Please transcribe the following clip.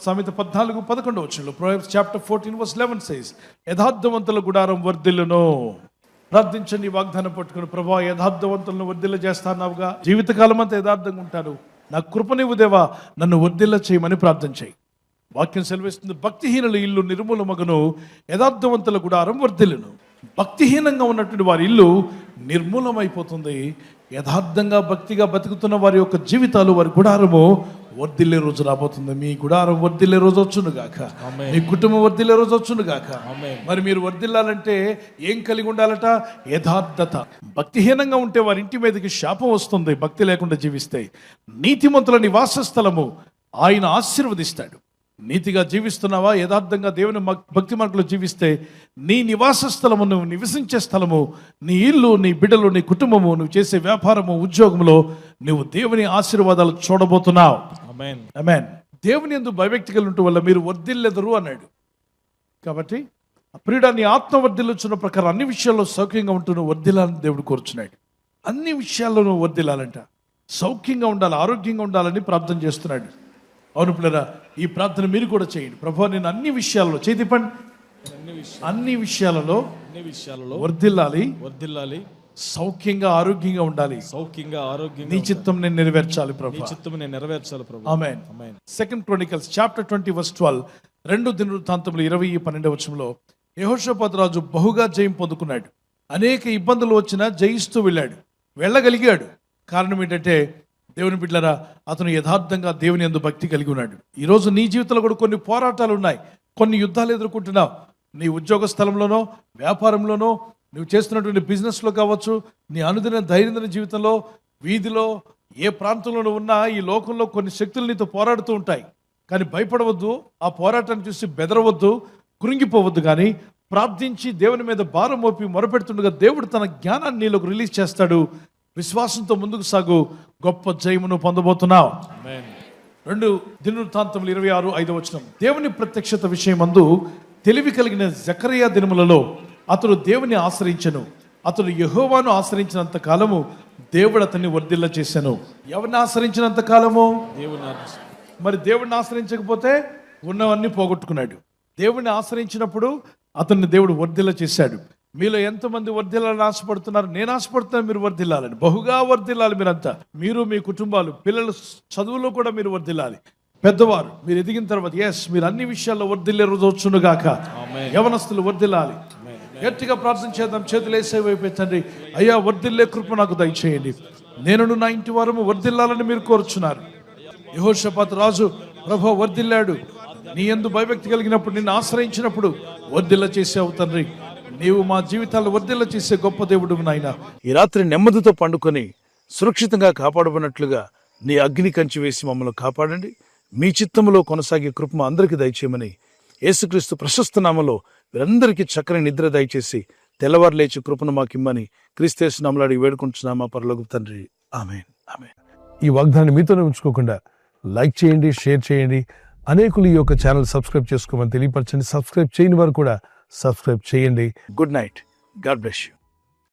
సామెత 14:11 Proverbs chapter 14 verse 11 says, యథార్థవంతుల గుడారం వర్ధిల్లును. ప్రార్థించండి, వాగ్దానం పట్టుకుని, ప్రభువా యథార్థవంతులను వర్ధిల్ల చేస్తాన్నావుగా, జీవితకాలం అంతా యథార్థంగా ఉంటాను, నాకు కృపనివ్వు దేవా, నన్ను వర్ధిల్ల చేయమని ప్రార్థన చేయి. వాక్యం సెలవిస్తుంది, భక్తిహీనుల ఇల్లు నిర్మూలమగును, యథార్థవంతుల గుడారం వర్ధిల్లును. భక్తిహీనంగా ఉన్నటువంటి వారి ఇల్లు నిర్మూలమైపోతుంది. యథార్థంగా భక్తిగా బతుకుతున్న వారి యొక్క జీవితాలు, వారి గుడారము వర్ధిల్లే రోజు రాబోతుంది. మీ గుడారం వర్ధిల్లే రోజు వచ్చును గాక, మీ కుటుంబం వర్ధిల్లే రోజు వచ్చును గాక. మరి మీరు వర్ధిల్లాలంటే ఏం కలిగి ఉండాలట? యథార్థత. భక్తిహీనంగా ఉంటే వారి ఇంటి మీదకి శాపం వస్తుంది. భక్తి లేకుండా జీవిస్తే నీతిమంతుల నివాస స్థలము ఆయన ఆశీర్వదిస్తాడు. నీతిగా జీవిస్తున్నావా? యథార్థంగా దేవుని భక్తి మార్గంలో జీవిస్తే నీ నివాస స్థలము, నువ్వు నివసించే స్థలము, నీ ఇల్లు, నీ బిడ్డలు, నీ కుటుంబము, నువ్వు చేసే వ్యాపారము, ఉద్యోగంలో నువ్వు దేవుని ఆశీర్వాదాలు చూడబోతున్నావు. ఆమేన్. దేవుని యందు భయభక్తి కలిగి ఉండటం వల్ల మీరు వర్ధిల్లెదరు అన్నాడు. కాబట్టి ప్రియుడా, నీ ఆత్మ వర్ధిల్లుచున్న ప్రకారం అన్ని విషయాల్లో సౌఖ్యంగా ఉంటూ నువ్వు వర్ధిల్లాలని దేవుడు కోరుచున్నాడు. అన్ని విషయాల్లో నువ్వు వర్ధిల్లాలంట, సౌఖ్యంగా ఉండాలి, ఆరోగ్యంగా ఉండాలని ప్రార్థన చేస్తున్నాడు. అవును పిల్లరా, ఈ ప్రార్థన మీరు కూడా చేయండి. ప్రభువా, నేను అన్ని విషయాల్లో చేతిపండి, అన్ని విషయాలలో వర్ధిల్లాలి, సౌఖ్యంగా ఆరోగ్యంగా ఉండాలి, నీ చిత్తం నేను నెరవేర్చాలి ప్రభు. ఆమేన్. 2 Chronicles chapter 20 verse 12, 2 దినవృత్తాంతములు 20:12 యెహోషాపాతు రాజు బహుగా జయం పొందుకున్నాడు. అనేక ఇబ్బందులు వచ్చినా జయిస్తూ వెళ్ళగలిగాడు. కారణం ఏంటంటే, దేవుని బిడ్డలారా, అతను యథార్థంగా దేవుని యందు భక్తి కలిగి ఉన్నాడు. ఈరోజు నీ జీవితంలో కూడా కొన్ని పోరాటాలు ఉన్నాయి, కొన్ని యుద్ధాలు ఎదుర్కొంటున్నావు. నీ ఉద్యోగ స్థలంలోనో, వ్యాపారంలోనో, నువ్వు చేస్తున్నటువంటి బిజినెస్లో కావచ్చు, నీ అనుదిన దైనందిన జీవితంలో, వీధిలో, ఏ ప్రాంతంలో ఉన్నా ఈ లోకంలో కొన్ని శక్తులు నీతో పోరాడుతూ ఉంటాయి. కానీ భయపడవద్దు, ఆ పోరాటాన్ని చూసి బెదరవద్దు, కృంగిపోవద్దు. కానీ ప్రార్థించి దేవుని మీద భారం మోపి మొరపెడుతుండగా దేవుడు తన జ్ఞానాన్ని నీలోకి రిలీజ్ చేస్తాడు. విశ్వాసంతో ముందుకు సాగు, గొప్ప జయమును పొందబోతున్నావు. 2 దినవృత్తాంతములు 26:5 దేవుని ప్రత్యక్షత విషయమందు తెలివి కలిగిన జకరియా దినములలో అతడు దేవుని ఆశ్రయించెను. అతడు యెహోవాను ఆశ్రయించినంత కాలము దేవుడు అతన్ని వర్ధిల్ల చేశాను. ఎవరిని ఆశ్రయించినంత కాలము? మరి దేవుడిని ఆశ్రయించకపోతే ఉన్నవన్నీ పోగొట్టుకున్నాడు. దేవుడిని ఆశ్రయించినప్పుడు అతన్ని దేవుడు వర్ధిల్ల చేశాడు. మీలో ఎంతమంది వర్ధిల్లాలని ఆశపడుతున్నారు? నేను ఆశపడుతున్నాను మీరు వర్ధిల్లాలని, బహుగా వర్ధిల్లాలి. మీరంతా, మీరు, మీ కుటుంబాలు, పిల్లలు చదువులో కూడా మీరు వర్ధిల్లాలి. పెద్దవారు మీరు ఎదిగిన తర్వాత మీరు అన్ని విషయాల్లో వర్ధిల్లే రోజు వచ్చును గాక. యవనస్తులు వర్ధిల్లాలి. గట్టిగా ప్రార్థన చేద్దాం. చేతులు వేసే వైపు తండ్రి, అయ్యా వర్ధిల్లే కృప నాకు దయచేయండి. నేను నా ఇంటి వారము వర్ధిల్లాలని మీరు కోరుచున్నారు. యెహోషాపాతు రాజు ప్రభువా వర్ధిల్లాడు. నీ యందు భయభక్తి కలిగినప్పుడు, నిన్ను ఆశ్రయించినప్పుడు వర్ధిల్ల చేసావు తండ్రి. నీవు మా జీవితాలను వర్ధిల్ల చేసే గొప్ప దేవుడు నాయన. ఈ రాత్రి నెమ్మదితో పండుకొని సురక్షితంగా కాపాడబడినట్లుగా నీ అగ్ని కంచి వేసి మమ్మల్ని కాపాడండి. మీ చిత్తములో కొనసాగే కృప అందరికీ దయచేయమని యేసుక్రీస్తు ప్రశస్త నామములో వీరందరికీ చక్కని నిద్ర దయచేసి తెల్లవారు లేచి కృపను మాకిమ్మని క్రీస్తు యేసు నామములో అడిగి వేడుకుంటున్నామా పరలోకపు తండ్రి. ఆమేన్. ఆమేన్. ఈ వాగ్దానాన్ని మీతోనే ఉంచుకోకుండా లైక్ చేయండి, షేర్ చేయండి. అనేకులు ఈ యొక్క ఛానల్ సబ్స్క్రైబ్ చేసుకోమని తెలియపరచండి. సబ్స్క్రైబ్ చేయని వారు కూడా సబ్స్క్రైబ్ చేయండి. Good night. God bless you.